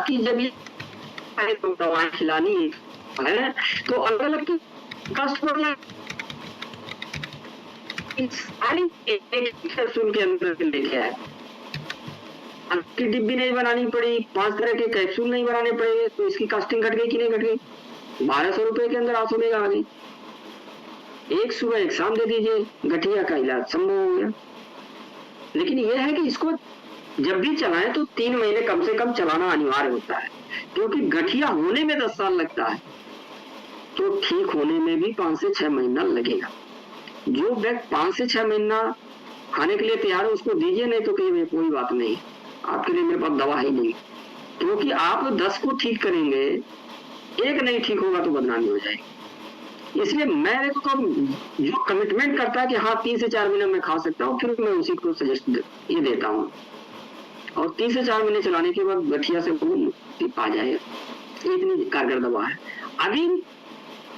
कि जब ये दवाएं खिलानी है तो अलग अलग कस्टमर सारी एक कैप्सूल के अंदर लेके आए, की डिब्बी नहीं बनानी पड़ी, 5 तरह के कैप्सूल नहीं बनाने पड़े, तो इसकी कॉस्टिंग घट गई कि नहीं घट गई? 1200 रुपए के अंदर 800 में आ गई। एक सुबह एक शाम दे दीजिए, गठिया का इलाज संभव हो गया। लेकिन यह है कि इसको जब भी चलाएं तो 3 महीने कम से कम चलाना अनिवार्य होता है, क्योंकि गठिया होने में 10 साल लगता है तो ठीक होने में भी 5 से 6 महीना लगेगा। जो व्यक्ति 5 से 6 महीना खाने के लिए तैयार है उसको दीजिए, नहीं तो कहिए कोई बात नहीं, आपके लिए मेरे पास दवा ही नहीं, क्योंकि आप 10 को ठीक करेंगे, एक नहीं ठीक होगा तो बदनामी हो जाएगी। इसलिए मैं तो जो कमिटमेंट करता है कि हाँ 3 से 4 महीने में खा सकता हूँ, फिर मैं उसी को सजेस्ट ये देता हूँ और 3 से 4 महीने चलाने के बाद गठिया से मुक्ति पा जाएगा। इतनी कारगर दवा है। अभी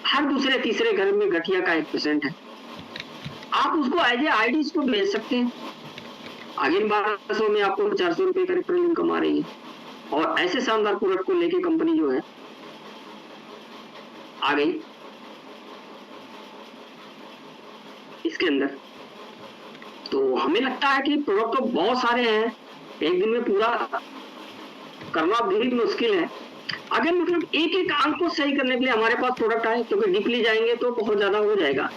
हर दूसरे तीसरे घर में गठिया का 1% है, आप उसको एज ए आईडी को बेच सकते हैं। आगे 1200 में आपको 400 रुपए का रेफरल इनकम आ रही है और ऐसे शानदार प्रोडक्ट को लेके कंपनी जो है आ गई इसके अंदर। तो हमें लगता है कि प्रोडक्ट तो बहुत सारे हैं, एक दिन में पूरा करना भी मुश्किल है। अगर मतलब एक एक अंग को सही करने के लिए हमारे पास प्रोडक्ट आए, क्योंकि डीपली जाएंगे तो बहुत ज्यादा हो जाएगा।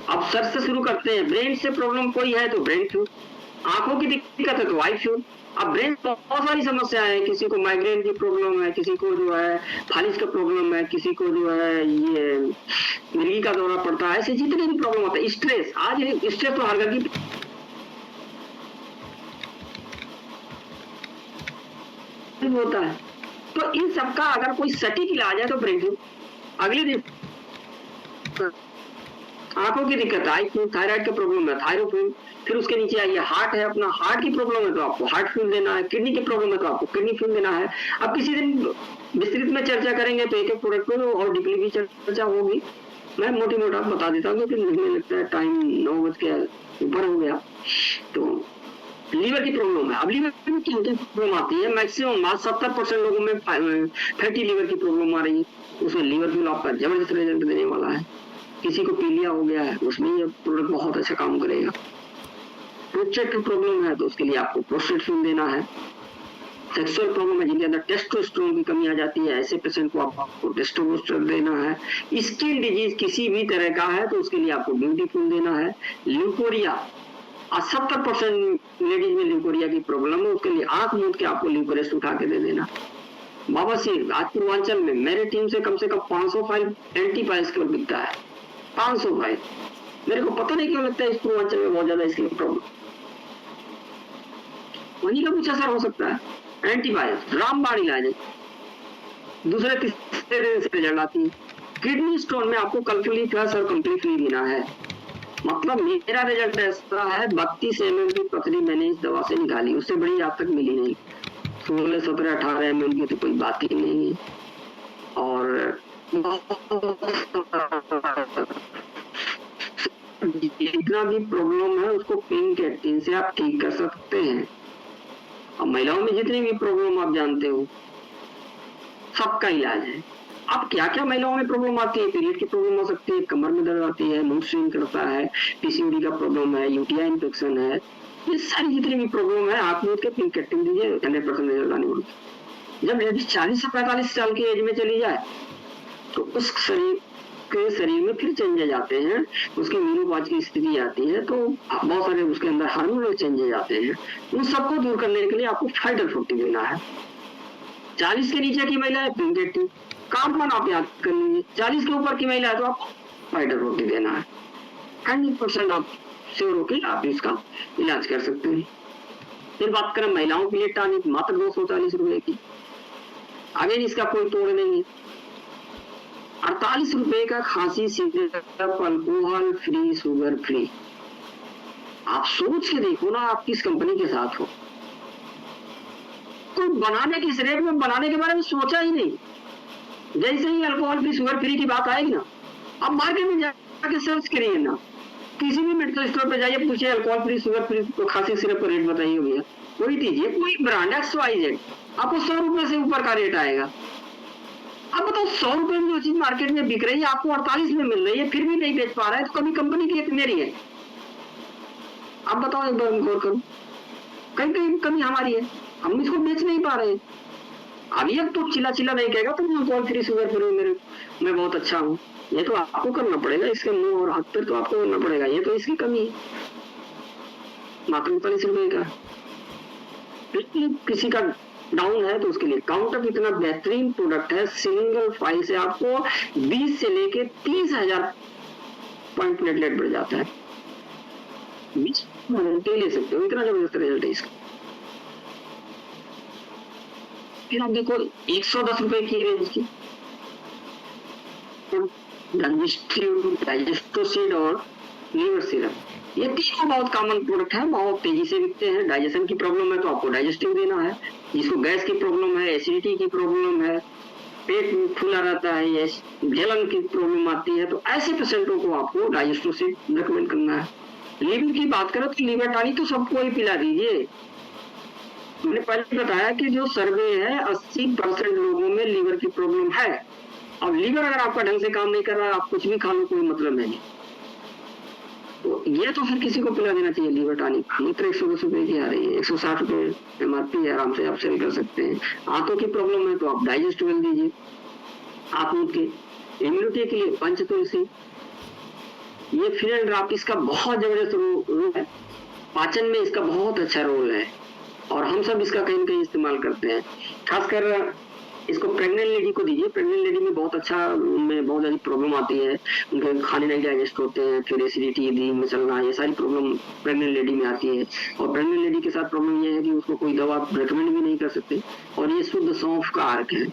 अब सर से शुरू करते हैं। ब्रेन से प्रॉब्लम कोई है तो ब्रेन फ्यूज, आंखों की दिक्कत है तो आई फ्यूज। अब ब्रेन बहुत सारी समस्या है, किसी को माइग्रेन की प्रॉब्लम है, किसी को जो है फालिज का प्रॉब्लम है, किसी को जो है ये मिर्गी का दौरा पड़ता है, ऐसे जितने भी प्रॉब्लम होता है। स्ट्रेस, आज स्ट्रेस तो हर घर की होता है। तो इन सबका अगर कोई सटीक इलाज है तो ब्रेन फ्यूज। अगले दिन आंखों की दिक्कत, आई थायराइड का प्रॉब्लम है, थायरोफ्यूल। फिर उसके नीचे आइए हार्ट है, अपना हार्ट की प्रॉब्लम है तो आपको हार्ट फ्यूल देना है, किडनी की प्रॉब्लम है तो आपको किडनी फ्यूल देना है। अब किसी दिन विस्तृत में चर्चा करेंगे तो एक एक प्रोडक्ट पे और डीपली भी चर्चा होगी। मैं मोटी मोटा बता देता हूँ क्योंकि मुझे लगता है टाइम 9 बज के ऊपर हो गया। तो लीवर की प्रॉब्लम है। अब लीवर में क्या प्रॉब्लम आती है, मैक्सिमम 70% लोगों में फैटी लीवर की प्रॉब्लम आ रही है। उसमें लीवर फ्यूल आपका जबरदस्त रिजल्ट देने वाला है। किसी को पीलिया हो गया है, उसमें ये प्रोडक्ट बहुत अच्छा काम करेगा। प्रोस्टेट की प्रॉब्लम है तो उसके लिए आपको प्रोस्टेट फ्यूल देना है। सेक्सुअल प्रॉब्लम है जिनके अंदर टेस्टोस्टेरोन की कमी आ जाती है, ऐसे पेशेंट को आपको टेस्टोस्टेरोन देना है। स्किन डिजीज किसी भी तरह का है तो उसके लिए आपको ब्यूटी फ्यूल देना है। ल्यूकोरिया, 70% लेडीज में ल्यूकोरिया की प्रॉब्लम है, उसके लिए आंख मूंद के आपको ल्यूकोरेस्ट उठा के दे देना। बवासीर, आज पूर्वांचल में मेरे टीम से कम 500 फाइल एंटीपाइल्स को बिकता है। 500 फाइल, मेरे को पता नहीं क्यों लगता है इस पूर्वांचल में बहुत ज्यादा इसकी प्रॉब्लम। वहीं का कुछ असर हो सकता है। एंटीबायोटिक रामबाण इलाज है, दूसरे तीसरे दिन से रिजल्ट आती है। किडनी स्टोन में आपको कल्फुली प्लस और कंप्लीट फ्री देना है। मतलब मेरा रिजल्ट ऐसा है, 32 ml की पथरी मैंने इस दवा से निकाली, उससे बड़ी आज तक मिली नहीं। 16, 17, 18 ml की तो कोई बात ही नहीं है। और जितना भी प्रॉब्लम है उसको पिंक एक्टिन से आप ठीक कर सकते हैं। अब महिलाओं में जितनी भी प्रॉब्लम आप जानते हो सबका इलाज है। अब क्या क्या महिलाओं में प्रॉब्लम आती है? पीरियड की प्रॉब्लम हो सकती है, कमर में दर्द आती है, मूड स्विंग करता है, पीसीओडी का प्रॉब्लम है, यूटीआई इन्फेक्शन है, ये सारी जितनी भी प्रॉब्लम है आप लोग के पिंक कटिंग दीजिए, 100% रिजल्ट आने वाला। जब लेडीज 40 से 45 साल की एज में चली जाए तो उस शरीर में फिर चेंजेज आते हैं, उसकी मीनोपॉज की स्थिति आती है, तो बहुत सारे उसके अंदर हार्मोनल चेंजेज आते हैं। उन सबको दूर करने के लिए आपको फाइटर 40 लेना है। 40 के नीचे की महिला है पिंक कटिंग, कॉमन आप याद कर लीजिए। 40 के ऊपर की महिला है तो आप फाइटर 40 देना है। 100% आप श्योर होकर आप इसका इलाज कर सकते हैं। फिर बात करें महिलाओं के लिए टॉनिक, मात्र 240 रुपए की। आगे इसका कोई तोड़ नहीं है। 48 रुपए का खांसी syrup, alcohol free, sugar free. आप सोच के देखो ना आप किस कंपनी के साथ हो। तो बनाने की रेट में बनाने के बारे में सोचा ही नहीं। जैसे ही अल्कोहल फ्री शुगर फ्री की बात आएगी ना, आप मार्केट में जाके सर्च करिए ना, किसी भी मेडिकल स्टोर पे जाइए, पूछिए अल्कोहल फ्री शुगर फ्री तो खांसी सिरप का रेट बताइए भैया, कोई दीजिए, कोई ब्रांड XYZ, आपको 100 रुपए से ऊपर का रेट आएगा। अब बताओ 100 रुपए में जो चीज मार्केट में बिक रही है आपको 48 में मिल रही है, फिर भी नहीं बेच पा रहा है, तो कभी कंपनी की एक मेरी है। आप बताओ, एक बार गौर करो, कहीं कहीं कमी हमारी है, हम इसको बेच नहीं पा रहे। अब ये तो चिल्ला नहीं कहेगा तो अल्कोहल फ्री शुगर फ्री मैं बहुत अच्छा हूँ, ये तो आपको करना पड़ेगा, इसके मुंह और हाथ पर तो आपको करना पड़ेगा, ये तो इसकी कमी है। मात्र 40 रुपए का। किसी का डाउन है तो उसके लिए काउंटर इतना बेहतरीन प्रोडक्ट है, सिंगल फाइल से आपको 20 से लेके 30,000 पॉइंट प्लेटलेट बढ़ जाता है। 20 घंटे ले सकते हो, इतना जबरदस्त रिजल्ट है इसका। फिर आप देखो 110 रुपए की रेंज की डाइजेस्टोसिड और लीवर सिरप, ये तीनों बहुत कॉमन प्रोडक्ट है, बहुत तेजी से बिकते हैं। डाइजेशन की प्रॉब्लम है तो आपको डाइजेस्टिव देना है, जिसको गैस की प्रॉब्लम है, एसिडिटी की प्रॉब्लम है, पेट फूला रहता है, ये जलन की प्रॉब्लम आती है, तो ऐसे पेशेंटों को आपको डाइजेस्टोसिड रिकमेंड करना है। लीवर की बात करें तो लीवर टॉनिक तो सबको ही पिला दीजिए। मैंने पहले बताया कि जो सर्वे है 80% लोगों में लीवर की प्रॉब्लम है। अब लीवर अगर आपका ढंग से काम नहीं कर रहा है, आप कुछ भी खा लो कोई मतलब नहीं, तो ये तो हर किसी को पिला देना चाहिए लीवर टॉनिक। मात्र 110 रुपए की आ रही है, 160 रुपए MRP है, आराम से आप सेल कर सकते हैं। आंतों की प्रॉब्लम है तो आप डाइजेस्टिबल दीजिए। आप के इम्यूनिटी के लिए पंच तुलसी, ये फिनल ड्रॉप, इसका बहुत जबरदस्त रोल है, पाचन में इसका बहुत अच्छा रोल है और हम सब इसका कहीं न कहीं इस्तेमाल करते हैं। खासकर इसको प्रेग्नेंट लेडी को दीजिए। प्रेग्नेंट लेडी में बहुत अच्छा, में बहुत ज्यादा प्रॉब्लम आती है, उनके खाने नहीं डाइजेस्ट होते हैं, फिर एसिडिटी, दी में चलना, ये सारी प्रॉब्लम प्रेग्नेंट लेडी में आती है। और प्रेग्नेंट लेडी के साथ प्रॉब्लम ये है कि उसको कोई दवा रिकमेंड भी नहीं कर सकते। और ये शुद्ध सौंफ का अर्क है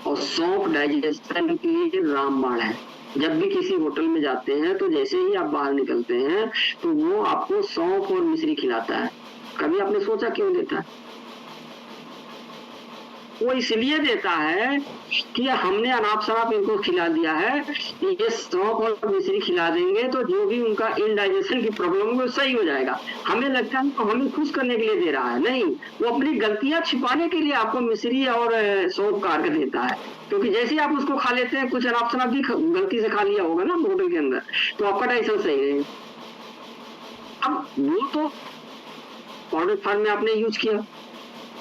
और सौंफ डाइजेशन के लिए रामबाण है। जब भी किसी होटल में जाते हैं तो जैसे ही आप बाहर निकलते हैं तो वो आपको सौंफ और मिश्री खिलाता है। कभी आपने सोचा क्यों देता है? वो इसलिए देता है कि हमने अनाप शनाप इनको खिला दिया है, ये सौंफ और मिश्री खिला देंगे तो जो भी उनका इनडाइजेशन की प्रॉब्लम है वो सही हो जाएगा। हमें लगता है तो हमें खुश करने के लिए दे रहा है, नहीं, वो अपनी गलतियां छिपाने के लिए आपको मिश्री और सौंफ का अर्क देता है। क्योंकि जैसे ही आप उसको खा लेते हैं, कुछ अनाप शनाप भी गलती से खा लिया होगा ना होटल के अंदर, तो आपका डाइजेशन सही रहेगा। अब वो तो पाउडर फॉर्म में आपने यूज किया,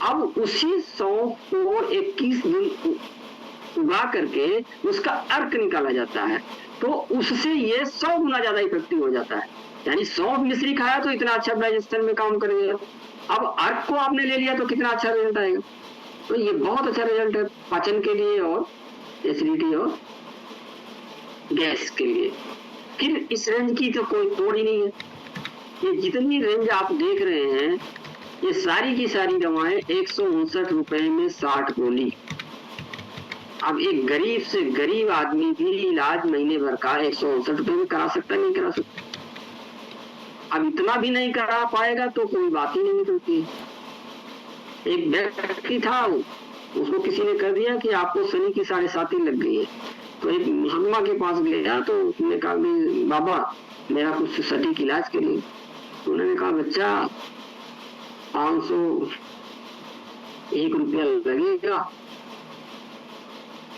अब उसी सौंफ को 21 दिन उगा करके उसका अर्क निकाला जाता है, तो उससे ये 100 गुना ज्यादा इफेक्टिव हो जाता है। यानी सौंफ मिश्री खाया तो इतना अच्छा डाइजेशन में काम करेगा, अब अर्क को आपने ले लिया तो कितना अच्छा रिजल्ट आएगा। तो ये बहुत अच्छा रिजल्ट है पाचन के लिए और एसिडिटी और गैस के लिए। फिर इस रेंज की तो कोई तोड़ ही नहीं है। ये जितनी रेंज आप देख रहे हैं, ये सारी की सारी दवाएं 159 रुपए में 60 गोली। अब एक गरीब से गरीब आदमी भी इलाज महीने भर का 159 रुपए में करा सकता, नहीं करा सकता। अब इतना भी नहीं करा पाएगा तो कोई बात ही नहीं निकलती। एक व्यक्ति था, उसको किसी ने कर दिया कि आपको शनि की 7.5 लग गई है, तो एक महात्मा के पास गया तो उसने कहा बाबा मेरा कुछ सटीक इलाज करिए। उन्होंने कहा बच्चा 501 रुपया लगेगा,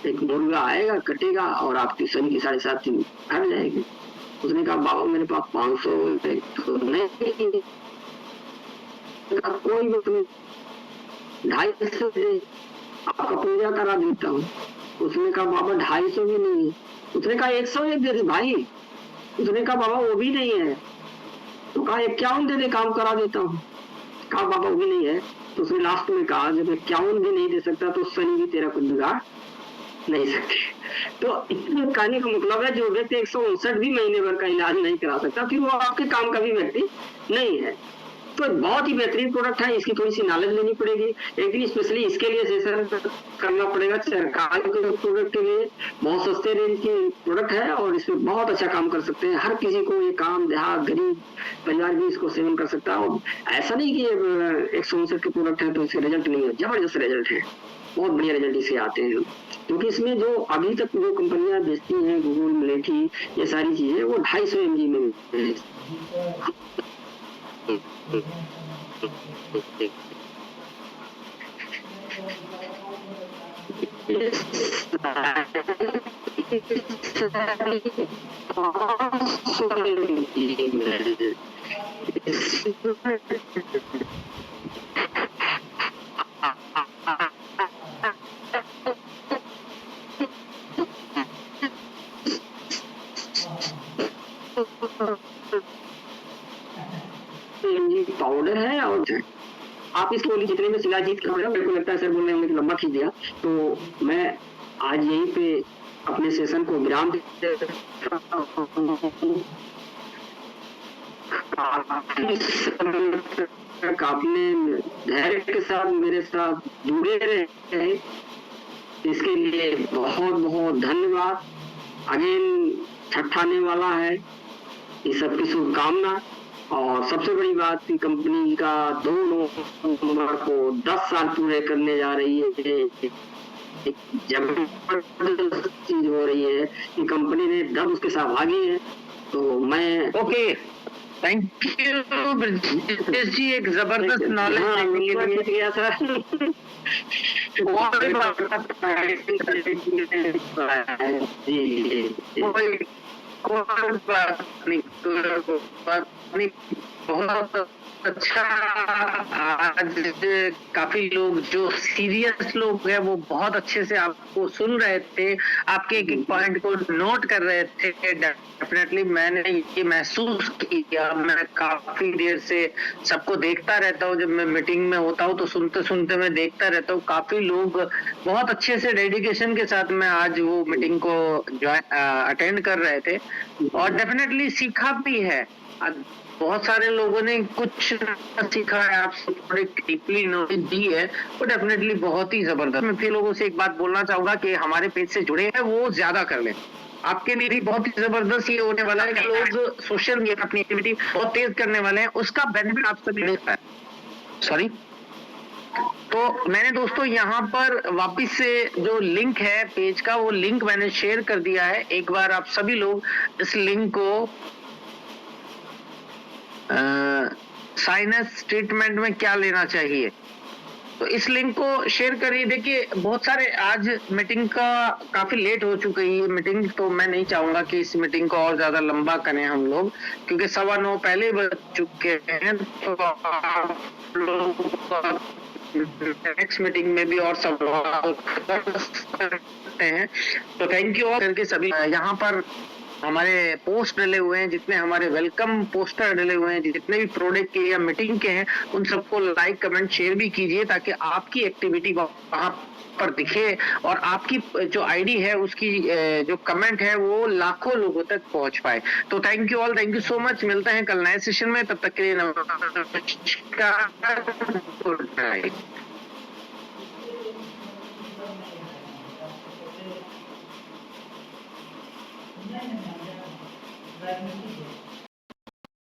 एक मुर्गा आएगा, कटेगा और आपकी शनि की 7.5 दिन हट जाएगी। उसने कहा बाबा मेरे पास 500 तो नहीं, कोई भी तुम्हें 250 दे, आपका पूजा करा देता हूँ। उसने कहा बाबा 250 भी नहीं है। उसने कहा 101 दे दे भाई। उसने कहा बाबा वो भी नहीं है। तो कहा 51 दे दे, काम करा देता हूँ। कहा बाबा वो भी नहीं है। तो उसने लास्ट में कहा जब 51 भी नहीं दे सकता तो शनि भी तेरा कुछ बिगाड़ नहीं सकते। तो इसमें कहने का मतलब है जो व्यक्ति 159 भी महीने भर का इलाज नहीं करा सकता, फिर वो आपके काम का भी व्यक्ति नहीं है। तो बहुत ही बेहतरीन प्रोडक्ट है, इसकी थोड़ी सी नॉलेज लेनी पड़ेगी। एक दिन स्पेशली इसके लिए सेशन करना पड़ेगा। सरकार के प्रोडक्ट के लिए बहुत सस्ते रेंज की प्रोडक्ट है और इसमें बहुत अच्छा काम कर सकते हैं। हर किसी को ये काम देहात गरीब परिवार भी इसको सेवन कर सकता है। और ऐसा नहीं कि 159 के प्रोडक्ट है तो इसके रिजल्ट नहीं है, जबरदस्त रिजल्ट है, बहुत बढ़िया रिजल्ट इससे आते हैं। क्योंकि इसमें जो अभी तक जो कंपनियां बेचती हैं, गूगल, मिलेठी, ये सारी चीजें वो 250 mg में पाउडर है। और आप इसको जितने में शिलाजीत कर रहे हो, मेरे को लगता है सर बोल रहे होंगे कि लंबा खींच दिया, तो मैं आज यहीं पे अपने सेशन को विराम आपने धैर्य के साथ मेरे साथ जुड़े रहे, इसके लिए बहुत बहुत धन्यवाद। अगेन छठ आने वाला है, ये सबकी शुभकामना। और सबसे बड़ी बात की कंपनी का 2 नवंबर को 10 साल पूरे करने जा रही है। जबरदस्त चीज हो रही है कि कंपनी ने 10 उसके सहभागी है। तो मैं ओके, थैंक यू ब्रजेश जी, एक जबरदस्त नॉलेज दिया सर। बहुत अच्छा। आज काफी लोग जो सीरियस लोग हैं वो बहुत अच्छे से आपको सुन रहे थे, आपके एक एक पॉइंट को नोट कर रहे थे। डेफिनेटली मैंने ये महसूस किया, मैं काफी देर से सबको देखता रहता हूँ, जब मैं मीटिंग में होता हूँ तो सुनते सुनते मैं देखता रहता हूँ। काफी लोग बहुत अच्छे से डेडिकेशन के साथ में आज वो मीटिंग को अटेंड कर रहे थे और डेफिनेटली सीखा भी है। बहुत सारे लोगों ने कुछ सीखा है, आपसे थोड़ी डीपली नॉलेज दी है, वो डेफिनेटली बहुत ही जबरदस्त। मैं फिर लोगों से एक बात बोलना चाहूंगा कि हमारे पेज से जुड़े हैं वो ज्यादा कर लें। आपके लिए भी बहुत ही जबरदस्त ये होने वाला है कि लोग सोशल मीडिया अपनी एक्टिविटी बहुत तेज करने वाले हैं, उसका बेनिफिट आप सभी ले पाए। सॉरी, तो मैंने दोस्तों यहाँ पर वापिस से जो लिंक है पेज का, वो लिंक मैंने शेयर कर दिया है। एक बार आप सभी लोग इस लिंक को साइनस ट्रीटमेंट में क्या लेना चाहिए, तो इस लिंक को शेयर करिए। देखिए बहुत सारे आज मीटिंग का काफी लेट हो चुकी है मीटिंग, तो मैं नहीं चाहूंगा कि इस मीटिंग को और ज्यादा लंबा करें हम लोग, क्योंकि 9:15 पहले बज चुके हैं। तो आप लोग नेक्स्ट मीटिंग में भी और सवाल कर सकते हैं। तो थैंक यू ऑल करके सभी यहाँ पर हमारे पोस्ट डले हुए हैं, जितने हमारे वेलकम पोस्टर डले हुए हैं, जितने भी प्रोडक्ट के या मीटिंग के हैं, उन सबको लाइक कमेंट शेयर भी कीजिए ताकि आपकी एक्टिविटी वहां पर दिखे और आपकी जो आईडी है उसकी जो कमेंट है वो लाखों लोगों तक पहुंच पाए। तो thank you all, thank you so much. मिलते हैं कल नए सेशन में, तब तक के लिए नमस्कार, गुड नाइट।